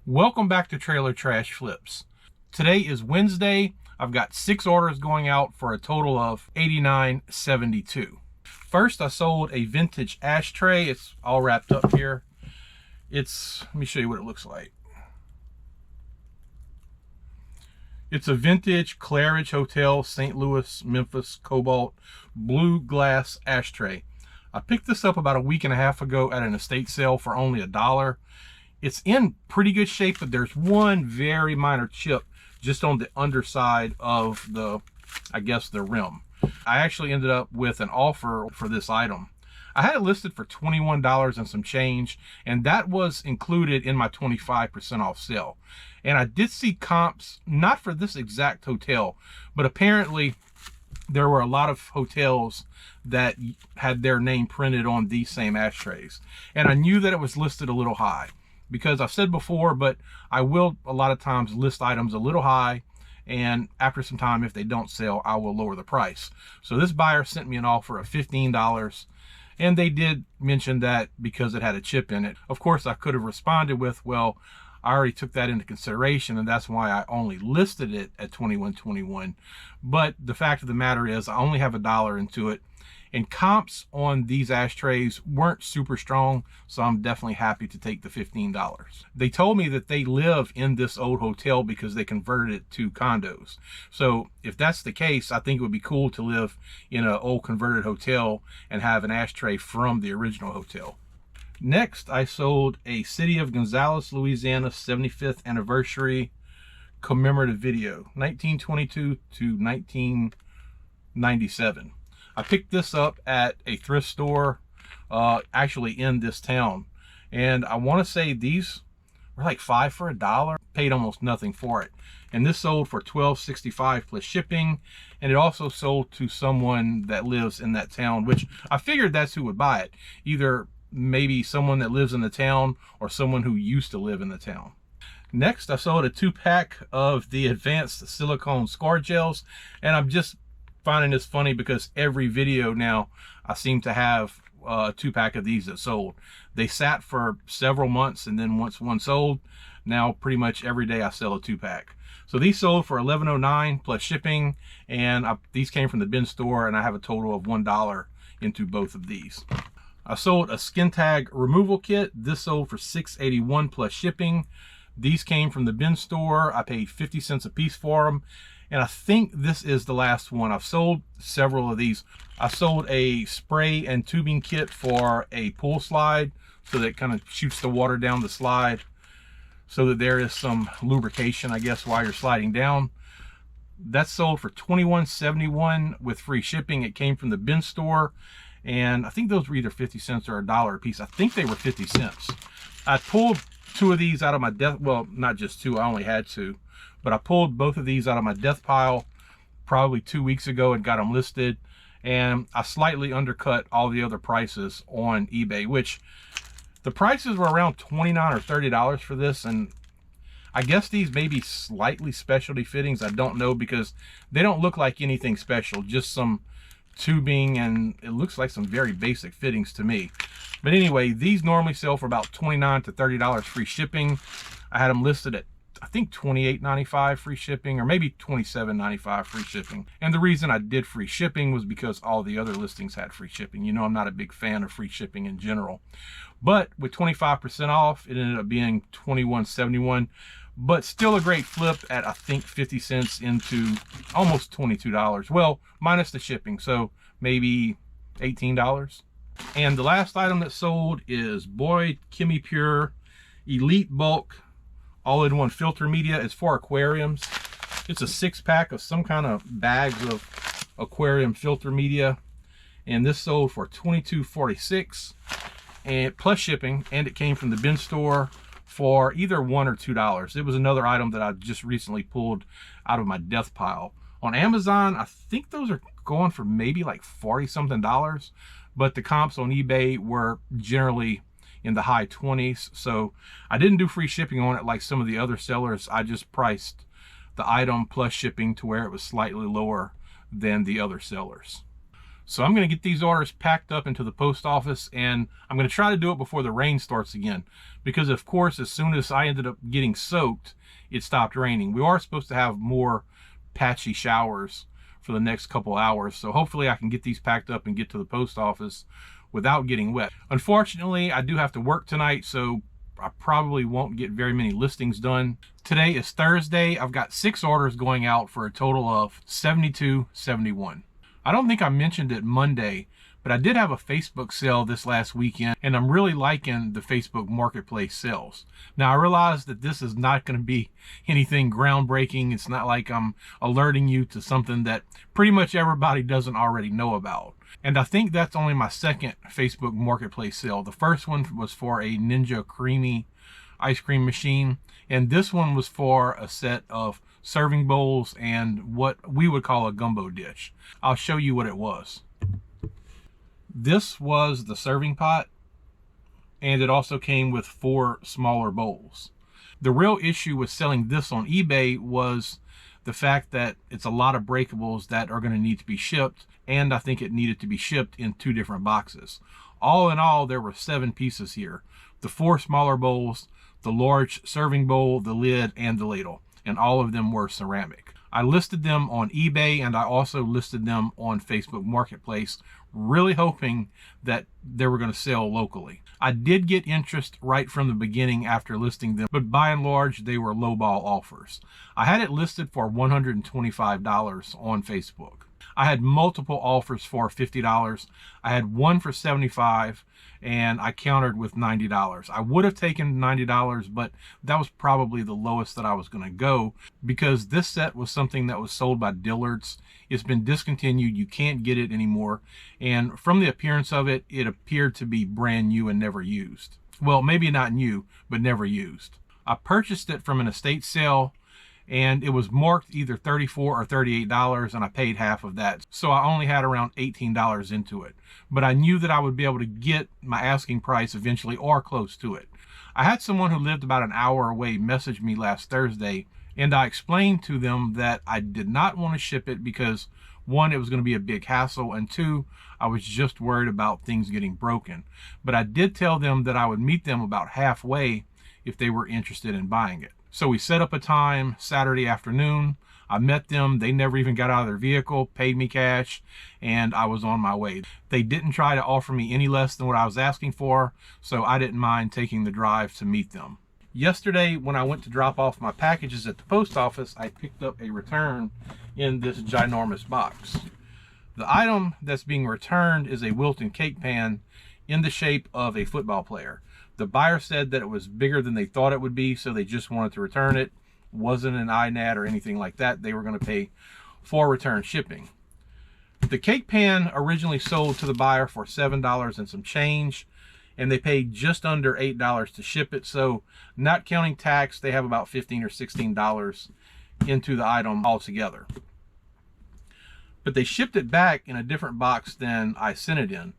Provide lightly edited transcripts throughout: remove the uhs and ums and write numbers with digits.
Welcome back to Trailer Trash Flips. Today is Wednesday. I've got 6 orders going out for a total of $89.72. First, I sold a vintage ashtray. It's all wrapped up here. Let me show you what it looks like. It's a vintage Claridge Hotel, St. Louis, Memphis, Cobalt, blue glass ashtray. I picked this up about a week and a half ago at an estate sale for only $1. It's in pretty good shape, but there's one very minor chip just on the underside of the rim. I actually ended up with an offer for this item. I had it listed for $21 and some change, and that was included in my 25% off sale. And I did see comps, not for this exact hotel, but apparently there were a lot of hotels that had their name printed on these same ashtrays. And I knew that it was listed a little high, because I've said before, but I will a lot of times list items a little high, and after some time, if they don't sell, I will lower the price. So this buyer sent me an offer of $15, and they did mention that because it had a chip in it. Of course, I could have responded with, well, I already took that into consideration, and that's why I only listed it at $21.21. But the fact of the matter is, I only have $1 into it, and comps on these ashtrays weren't super strong, so I'm definitely happy to take the $15. They told me that they live in this old hotel because they converted it to condos. So if that's the case, I think it would be cool to live in an old converted hotel and have an ashtray from the original hotel. Next, I sold a City of Gonzales, Louisiana 75th anniversary commemorative video, 1922 to 1997. I picked this up at a thrift store, actually in this town. And I want to say these were like 5 for $1. Paid almost nothing for it. And this sold for $12.65 plus shipping. And it also sold to someone that lives in that town, which I figured that's who would buy it. Either maybe someone that lives in the town or someone who used to live in the town. Next, I sold a 2-pack of the advanced silicone scar gels. And I'm just finding this funny because every video now I seem to have a 2-pack of these that sold. They sat for several months, and then once one sold, now pretty much every day I sell a 2-pack. So these sold for $11.09 plus shipping, and these came from the bin store, and I have a total of $1 into both of these. I sold a skin tag removal kit. This sold for $6.81 plus shipping. These came from the bin store. I paid 50 cents a piece for them. And I think this is the last one. I've sold several of these. I sold a spray and tubing kit for a pool slide, so that it kind of shoots the water down the slide so that there is some lubrication, I guess, while you're sliding down. That's sold for $21.71 with free shipping. It came from the bin store, and I think those were either 50 cents or $1 a piece. I think they were 50 cents. I pulled 2 of these out of my well, not just 2, I only had 2. But I pulled both of these out of my death pile probably 2 weeks ago and got them listed. And I slightly undercut all the other prices on eBay, which the prices were around $29 or $30 for this. And I guess these may be slightly specialty fittings. I don't know, because they don't look like anything special, just some tubing, and it looks like some very basic fittings to me. But anyway, these normally sell for about $29 to $30 free shipping. I had them listed at, I think, $28.95 free shipping, or maybe $27.95 free shipping. And the reason I did free shipping was because all the other listings had free shipping. You know, I'm not a big fan of free shipping in general. But with 25% off, it ended up being $21.71. But still a great flip at, I think, 50 cents into almost $22. Well, minus the shipping, so maybe $18. And the last item that sold is Boyd Chemipure Elite Bulk all-in-one filter media. It's for aquariums. It's a 6-pack of some kind of bags of aquarium filter media, and this sold for $22.46 and plus shipping, and it came from the bin store for either $1 or $2. It was another item that I just recently pulled out of my death pile. On Amazon, I think those are going for maybe like $40-something, but the comps on eBay were generally in the high 20s. So I didn't do free shipping on it like some of the other sellers. I just priced the item plus shipping to where it was slightly lower than the other sellers. So I'm going to get these orders packed up into the post office, and I'm going to try to do it before the rain starts again, because of course as soon as I ended up getting soaked, it stopped raining. We are supposed to have more patchy showers for the next couple hours, so hopefully I can get these packed up and get to the post office without getting wet. Unfortunately, I do have to work tonight, so I probably won't get very many listings done. Today is Thursday. I've got 6 orders going out for a total of 72.71. I don't think I mentioned it Monday, but I did have a Facebook sale this last weekend, and I'm really liking the Facebook Marketplace sales. Now, I realize that this is not going to be anything groundbreaking. It's not like I'm alerting you to something that pretty much everybody doesn't already know about. And I think that's only my second Facebook Marketplace sale. The first one was for a Ninja Creami ice cream machine, and this one was for a set of serving bowls and what we would call a gumbo dish. I'll show you what it was. This was the serving pot, and it also came with 4 smaller bowls. The real issue with selling this on eBay was the fact that it's a lot of breakables that are going to need to be shipped, and I think it needed to be shipped in 2 different boxes. All in all, there were 7 pieces here. The 4 smaller bowls, the large serving bowl, the lid, and the ladle, and all of them were ceramic. I listed them on eBay, and I also listed them on Facebook Marketplace, really hoping that they were going to sell locally. I did get interest right from the beginning after listing them, but by and large, they were lowball offers. I had it listed for $125 on Facebook. I had multiple offers for $50. I had one for $75, and I countered with $90. I would have taken $90, but that was probably the lowest that I was going to go, because this set was something that was sold by Dillard's. It's been discontinued. You can't get it anymore. And from the appearance of it, it appeared to be brand new and never used. Well, maybe not new, but never used. I purchased it from an estate sale, and it was marked either $34 or $38, and I paid half of that. So I only had around $18 into it. But I knew that I would be able to get my asking price eventually, or close to it. I had someone who lived about an hour away message me last Thursday, and I explained to them that I did not want to ship it because, 1, it was going to be a big hassle, and 2, I was just worried about things getting broken. But I did tell them that I would meet them about halfway if they were interested in buying it. So we set up a time Saturday afternoon. I met them. They never even got out of their vehicle, paid me cash, and I was on my way. They didn't try to offer me any less than what I was asking for, so I didn't mind taking the drive to meet them. Yesterday, when I went to drop off my packages at the post office, I picked up a return in this ginormous box. The item that's being returned is a Wilton cake pan in the shape of a football player. The buyer said that it was bigger than they thought it would be, so they just wanted to return it. Wasn't an INAD or anything like that. They were going to pay for return shipping. The cake pan originally sold to the buyer for $7 and some change, and they paid just under $8 to ship it. So not counting tax, they have about $15 or $16 into the item altogether. But they shipped it back in a different box than I sent it in.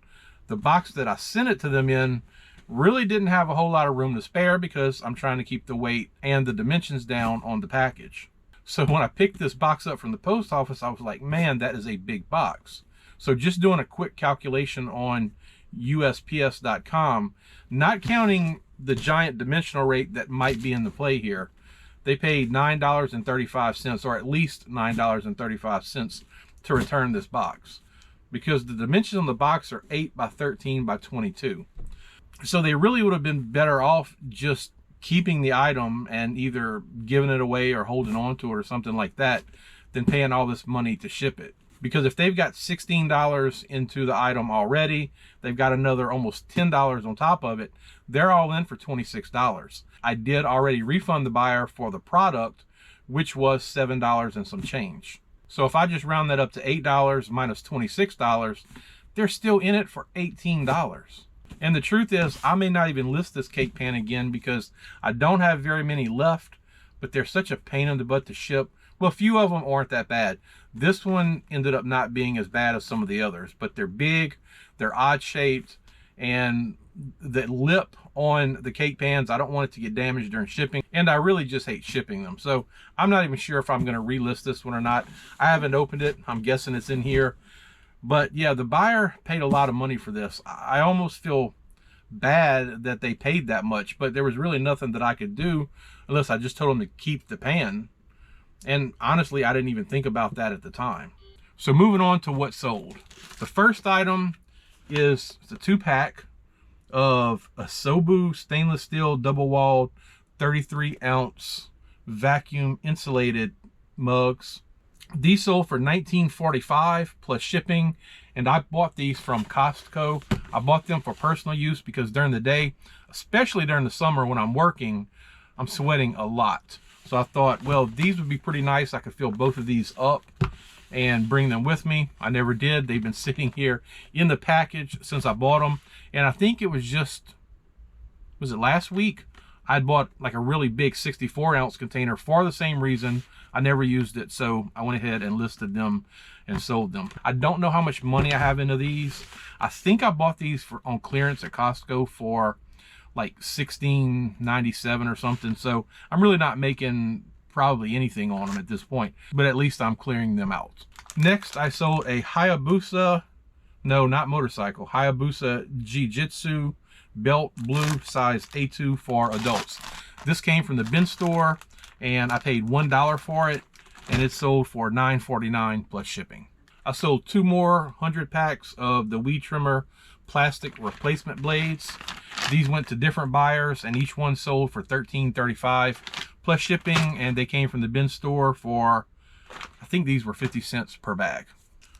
The box that I sent it to them in really didn't have a whole lot of room to spare, because I'm trying to keep the weight and the dimensions down on the package. So when I picked this box up from the post office, I was like, man, that is a big box. So just doing a quick calculation on USPS.com, not counting the giant dimensional rate that might be in the play here, they paid $9.35, or at least $9.35 to return this box, because the dimensions on the box are 8 by 13 by 22. So they really would have been better off just keeping the item and either giving it away or holding on to it or something like that than paying all this money to ship it. Because if they've got $16 into the item already, they've got another almost $10 on top of it, they're all in for $26. I did already refund the buyer for the product, which was $7 and some change. So if I just round that up to $8 minus $26, they're still in it for $18. And the truth is, I may not even list this cake pan again, because I don't have very many left, but they're such a pain in the butt to ship. Well, a few of them aren't that bad. This one ended up not being as bad as some of the others, but they're big, they're odd shaped, and the lip on the cake pans, I don't want it to get damaged during shipping, and I really just hate shipping them. So I'm not even sure if I'm going to relist this one or not. I haven't opened it. I'm guessing it's in here. But yeah, the buyer paid a lot of money for this. I almost feel bad that they paid that much, but there was really nothing that I could do unless I just told them to keep the pan. And honestly, I didn't even think about that at the time. So moving on to what sold. The first item is the 2-pack of Asobu stainless steel double-walled 33-ounce vacuum insulated mugs. These sold for $19.45 plus shipping, and I bought these from Costco. I bought them for personal use because during the day, especially during the summer when I'm working, I'm sweating a lot. So I thought, well, these would be pretty nice. I could fill both of these up and bring them with me. I never did. They've been sitting here in the package since I bought them. And I think it was it last week? I'd bought like a really big 64-ounce container for the same reason. I never used it, so I went ahead and listed them and sold them. I don't know how much money I have into these. I think I bought these on clearance at Costco for like $16.97 or something. So I'm really not making probably anything on them at this point, but at least I'm clearing them out. Next, I sold a Hayabusa, no, not motorcycle, Hayabusa Jiu-Jitsu belt, blue, size A2 for adults. This came from the bin store, and I paid $1 for it, and it sold for $9.49 plus shipping. I sold 2 more 100 packs of the Weed Trimmer plastic replacement blades. These went to different buyers, and each one sold for $13.35 plus shipping, and they came from the bin store for, I think these were 50 cents per bag.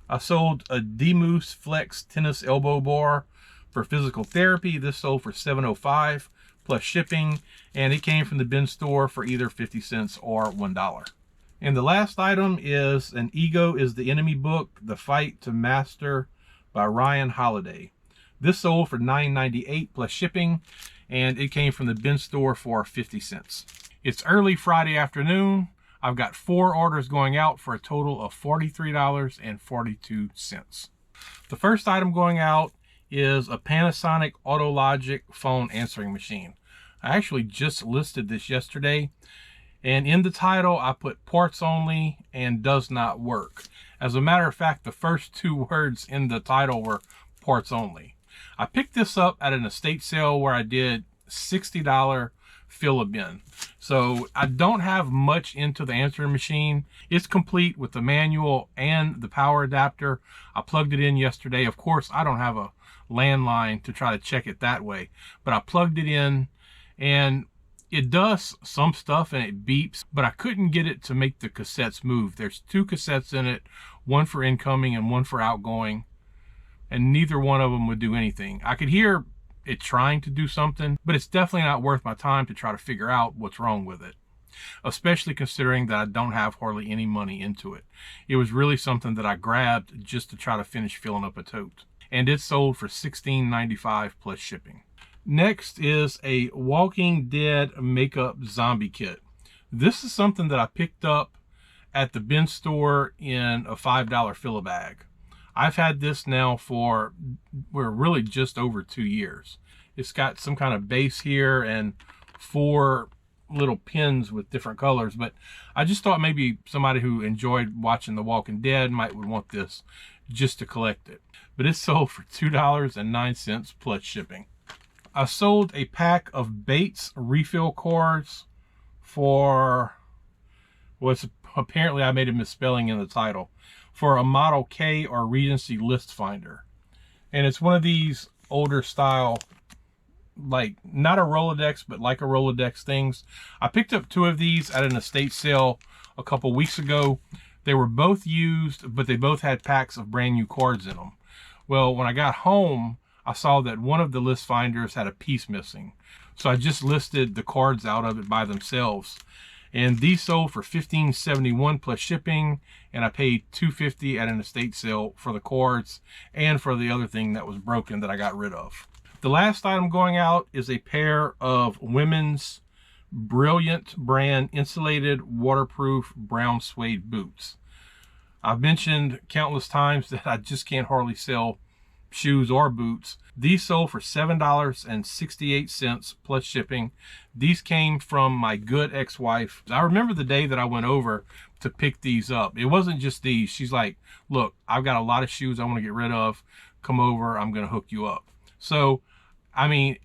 I sold a Demus Flex tennis elbow bar for physical therapy. This sold for $7.05 plus shipping, and it came from the bin store for either 50 cents or $1. And the last item is an Ego is the Enemy book, The Fight to Master by Ryan Holiday. This sold for $9.98 plus shipping, and it came from the bin store for 50 cents. It's early Friday afternoon. I've got 4 orders going out for a total of $43.42. The first item going out is a Panasonic AutoLogic phone answering machine. I actually just listed this yesterday, and in the title I put parts only and does not work. As a matter of fact, the first 2 words in the title were parts only. I picked this up at an estate sale where I did $60 fill a bin. So I don't have much into the answering machine. It's complete with the manual and the power adapter. I plugged it in yesterday. Of course, I don't have a landline to try to check it that way, but I plugged it in and it does some stuff and it beeps, but I couldn't get it to make the cassettes move. There's 2 cassettes in it, one for incoming and one for outgoing, and neither one of them would do anything. I could hear it trying to do something, but it's definitely not worth my time to try to figure out what's wrong with it, especially considering that I don't have hardly any money into it. It was really something that I grabbed just to try to finish filling up a tote, and it sold for $16.95 plus shipping. Next is a Walking Dead makeup zombie kit. This is something that I picked up at the bin store in a $5 fill-a-bag. I've had this now for, we're really just over 2 years. It's got some kind of base here and 4 little pins with different colors, but I just thought maybe somebody who enjoyed watching The Walking Dead might would want this just to collect it. But it sold for $2.09 plus shipping. I sold a pack of Bates refill cords for, apparently I made a misspelling in the title, for a Model K or Regency list finder. And it's one of these older style, like not a Rolodex, but like a Rolodex things. I picked up 2 of these at an estate sale a couple weeks ago. They were both used, but they both had packs of brand new cards in them. Well, when I got home, I saw that one of the list finders had a piece missing. So I just listed the cards out of it by themselves. And these sold for $15.71 plus shipping, and I paid $2.50 at an estate sale for the cords and for the other thing that was broken that I got rid of. The last item going out is a pair of women's Brilliant brand insulated waterproof brown suede boots. I've mentioned countless times that I just can't hardly sell shoes or boots, These sold for $7.68 plus shipping. These came from my good ex-wife. I remember the day that I went over to pick these up. It wasn't just these. She's like, look, I've got a lot of shoes I want to get rid of. Come over, I'm going to hook you up. So, I mean,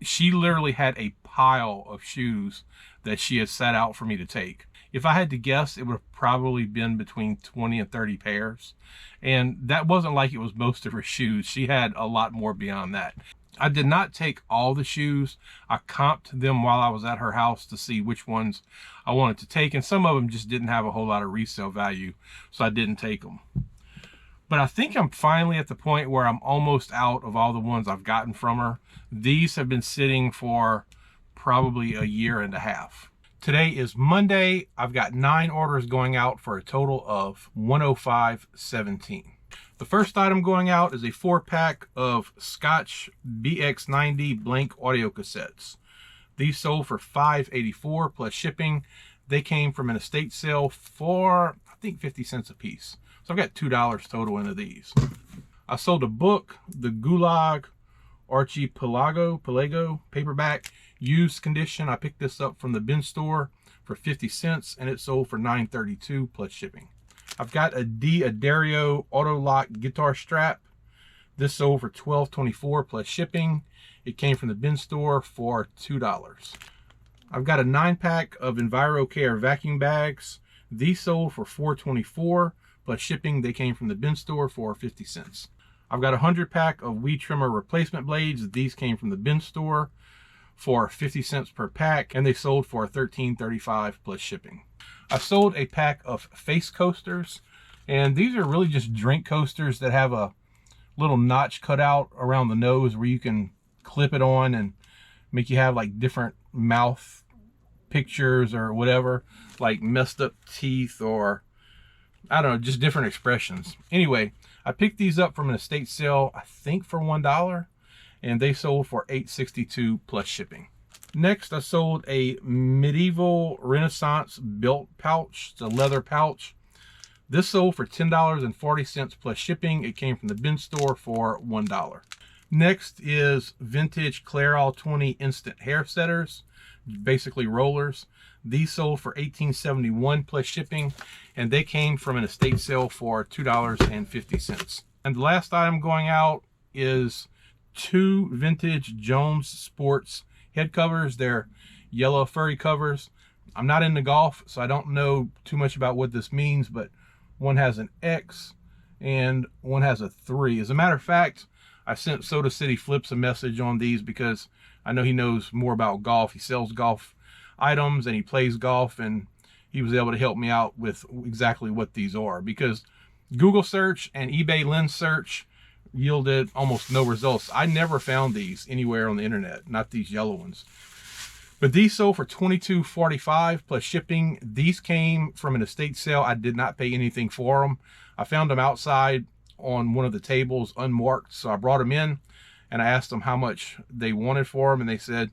she literally had a pile of shoes that she had set out for me to take. If I had to guess, it would have probably been between 20 and 30 pairs. And that wasn't like it was most of her shoes. She had a lot more beyond that. I did not take all the shoes. I comped them while I was at her house to see which ones I wanted to take. And some of them just didn't have a whole lot of resale value, so I didn't take them. But I think I'm finally at the point where I'm almost out of all the ones I've gotten from her. These have been sitting for probably a year and a half. Today is Monday. I've got 9 orders going out for a total of $105.17. The first item going out is a 4-pack of Scotch BX90 blank audio cassettes. These sold for $5.84 plus shipping. They came from an estate sale for, I think, 50 cents a piece. So I've got $2 total into these. I sold a book, The Gulag Archipelago paperback, used condition. I picked this up from the bin store for 50 cents and it sold for $9.32 plus shipping. I've got a D'Addario auto lock guitar strap. This sold for $12.24 plus shipping. It came from the bin store for $2. I've got a 9-pack of EnviroCare vacuum bags. These sold for $4.24 plus shipping. They came from the bin store for 50 cents. I've got a 100-pack of weed trimmer replacement blades. These came from the bin store for 50 cents per pack, and they sold for $13.35 plus shipping. I sold a pack of face coasters, and these are really just drink coasters that have a little notch cut out around the nose where you can clip it on and make you have like different mouth pictures or whatever, like messed up teeth or I don't know, just different expressions. Anyway, I picked these up from an estate sale, I think for $1, and they sold for $8.62 plus shipping. Next, I sold a medieval Renaissance belt pouch. It's a leather pouch. This sold for $10.40 plus shipping. It came from the bin store for $1. Next is vintage Clairol 20 instant hair setters, basically rollers. These sold for $18.71 plus shipping, and they came from an estate sale for $2.50. And the last item going out is 2 vintage Jones Sports head covers. They're yellow furry covers. I'm not into golf, so I don't know too much about what this means, but one has an X and one has a 3. As a matter of fact, I sent Soda City Flips a message on these because I know he knows more about golf. He sells golf items and he plays golf, and he was able to help me out with exactly what these are, because Google search and eBay lens search yielded almost no results. I never found these anywhere on the internet, not these yellow ones. But these sold for $22.45 plus shipping. These came from an estate sale. I did not pay anything for them. I found them outside on one of the tables unmarked, so I brought them in and I asked them how much they wanted for them, and they said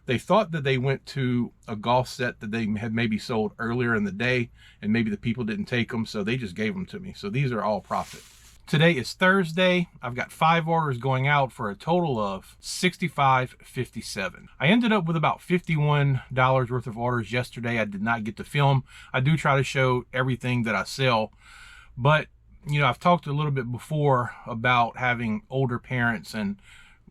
they thought that they went to a golf set that they had maybe sold earlier in the day, and maybe the people didn't take them, so they just gave them to me. So these are all profit. Today is Thursday. I've got 5 orders going out for a total of $65.57. I ended up with about $51 worth of orders yesterday. I did not get to film. I do try to show everything that I sell, but you know, I've talked a little bit before about having older parents, and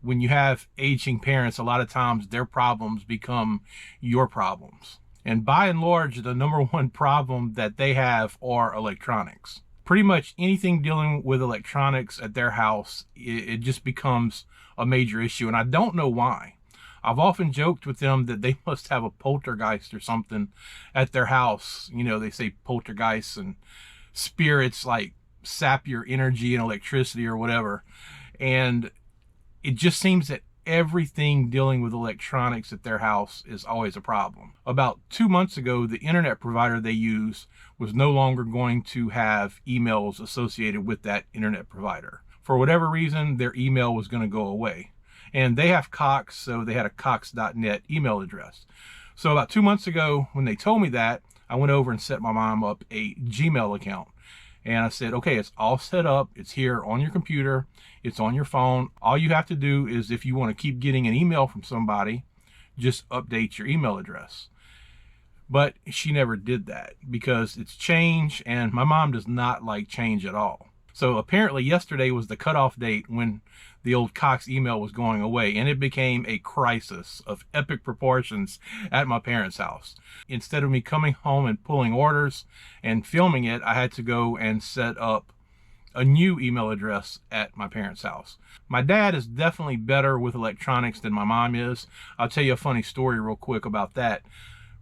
when you have aging parents, a lot of times their problems become your problems. And by and large, the #1 problem that they have are electronics. Pretty much anything dealing with electronics at their house, it just becomes a major issue. And I don't know why. I've often joked with them that they must have a poltergeist or something at their house. You know, they say poltergeists and spirits like sap your energy and electricity or whatever. And it just seems that everything dealing with electronics at their house is always a problem. About 2 months ago, the internet provider they use was no longer going to have emails associated with that internet provider. For whatever reason, their email was going to go away. And they have Cox, so they had a Cox.net email address. So about 2 months ago, when they told me that, I went over and set my mom up a Gmail account. And I said, okay, it's all set up. It's here on your computer. It's on your phone. All you have to do is, if you want to keep getting an email from somebody, just update your email address. But she never did that because it's change, and my mom does not like change at all. So apparently yesterday was the cutoff date when the old Cox email was going away, and it became a crisis of epic proportions at my parents' house. Instead of me coming home and pulling orders and filming it, I had to go and set up a new email address at my parents' house. My dad is definitely better with electronics than my mom is. I'll tell you a funny story real quick about that.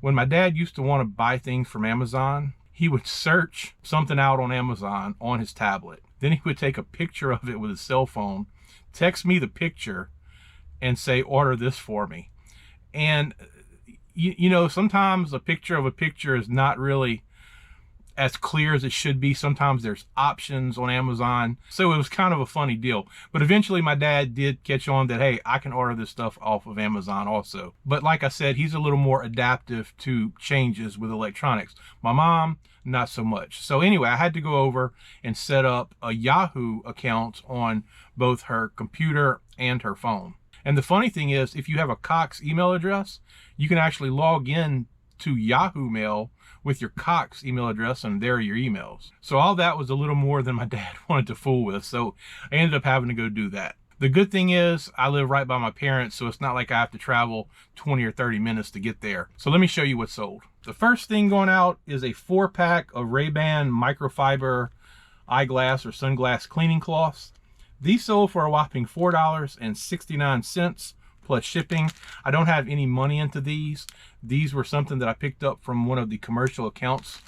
When my dad used to want to buy things from Amazon, he would search something out on Amazon on his tablet. Then he would take a picture of it with his cell phone, text me the picture, and say, order this for me. And you know, sometimes a picture of a picture is not really as clear as it should be. Sometimes there's options on Amazon. So it was kind of a funny deal. But eventually my dad did catch on that, hey, I can order this stuff off of Amazon also. But like I said, he's a little more adaptive to changes with electronics. My mom, not so much. So anyway, I had to go over and set up a Yahoo account on both her computer and her phone. And the funny thing is, if you have a Cox email address, you can actually log in to Yahoo Mail with your Cox email address, and there are your emails. So all that was a little more than my dad wanted to fool with, so I ended up having to go do that. The good thing is I live right by my parents, so it's not like I have to travel 20 or 30 minutes to get there. So let me show you what's sold. The first thing going out is a 4-pack of Ray-Ban microfiber eyeglass or sunglass cleaning cloths. These sold for a whopping $4.69 plus shipping. I don't have any money into these. These were something that I picked up from one of the commercial accounts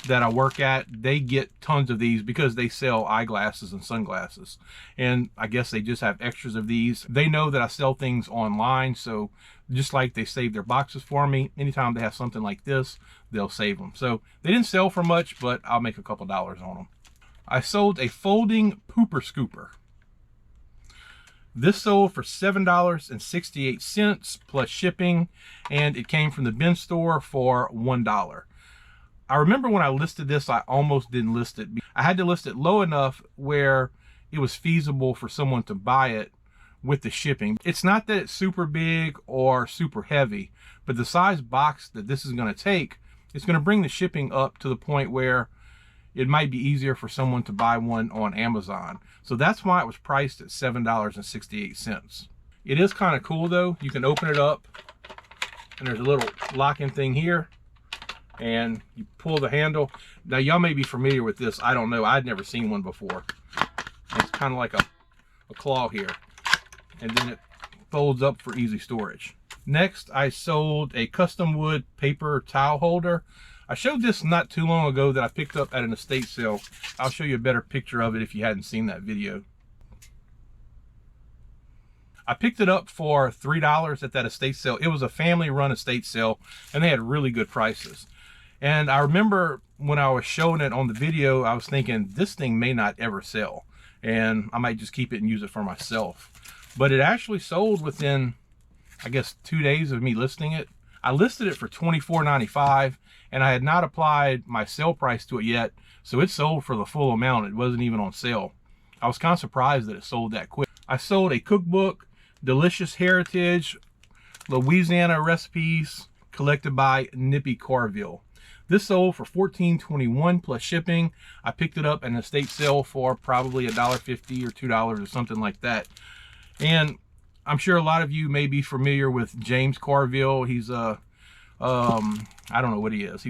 that I work at. They get tons of these because they sell eyeglasses and sunglasses. And I guess they just have extras of these. They know that I sell things online, so just like they save their boxes for me, anytime they have something like this, they'll save them. So they didn't sell for much, but I'll make a couple dollars on them. I sold a folding pooper scooper. This sold for $7.68 plus shipping, and it came from the bin store for $1. I remember when I listed this, I almost didn't list it. I had to list it low enough where it was feasible for someone to buy it with the shipping. It's not that it's super big or super heavy, but the size box that this is going to take, it's going to bring the shipping up to the point where it might be easier for someone to buy one on Amazon. So that's why it was priced at $7.68. It is kind of cool though. You can open it up and there's a little locking thing here and you pull the handle. Now y'all may be familiar with this. I don't know. I'd never seen one before. It's kind of like a claw here. And then it folds up for easy storage. Next, I sold a custom wood paper towel holder. I showed this not too long ago that I picked up at an estate sale. I'll show you a better picture of it if you hadn't seen that video. I picked it up for $3 at that estate sale. It was a family-run estate sale, and they had really good prices. And I remember when I was showing it on the video, I was thinking, this thing may not ever sell, and I might just keep it and use it for myself. But it actually sold within, I guess, 2 days of me listing it. I listed it for $24.95, and I had not applied my sale price to it yet, so it sold for the full amount. It wasn't even on sale. I was kind of surprised that it sold that quick. I sold a cookbook, Delicious Heritage, Louisiana Recipes, collected by Nippy Carville. This sold for $14.21 plus shipping. I picked it up at an estate sale for probably $1.50 or $2 or something like that. And I'm sure a lot of you may be familiar with James Carville. He's a, I don't know what he is.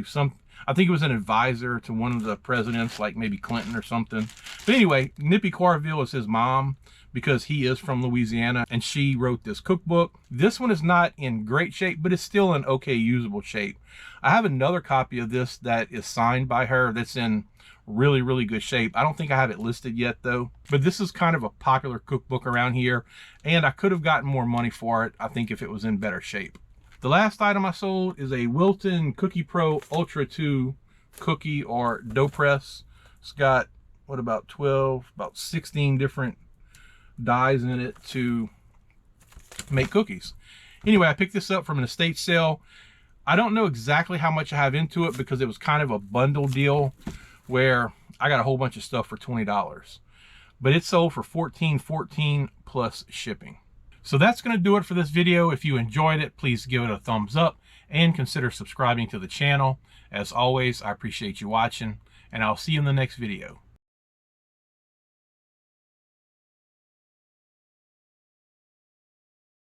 I think he was an advisor to one of the presidents, like maybe Clinton or something. But anyway, Nippy Carville is his mom because he is from Louisiana, and she wrote this cookbook. This one is not in great shape, but it's still in okay, usable shape. I have another copy of this that is signed by her that's in really, really good shape. I don't think I have it listed yet though, but this is kind of a popular cookbook around here, and I could have gotten more money for it, I think, if it was in better shape. The last item I sold is a Wilton Cookie Pro Ultra 2 cookie or dough press. It's got, what, about 16 different dies in it to make cookies. Anyway, I picked this up from an estate sale. I don't know exactly how much I have into it because it was kind of a bundle deal where I got a whole bunch of stuff for $20, but it sold for $14.14 plus shipping. So that's going to do it for this video. If you enjoyed it, please give it a thumbs up and consider subscribing to the channel. As always, I appreciate you watching, and I'll see you in the next video.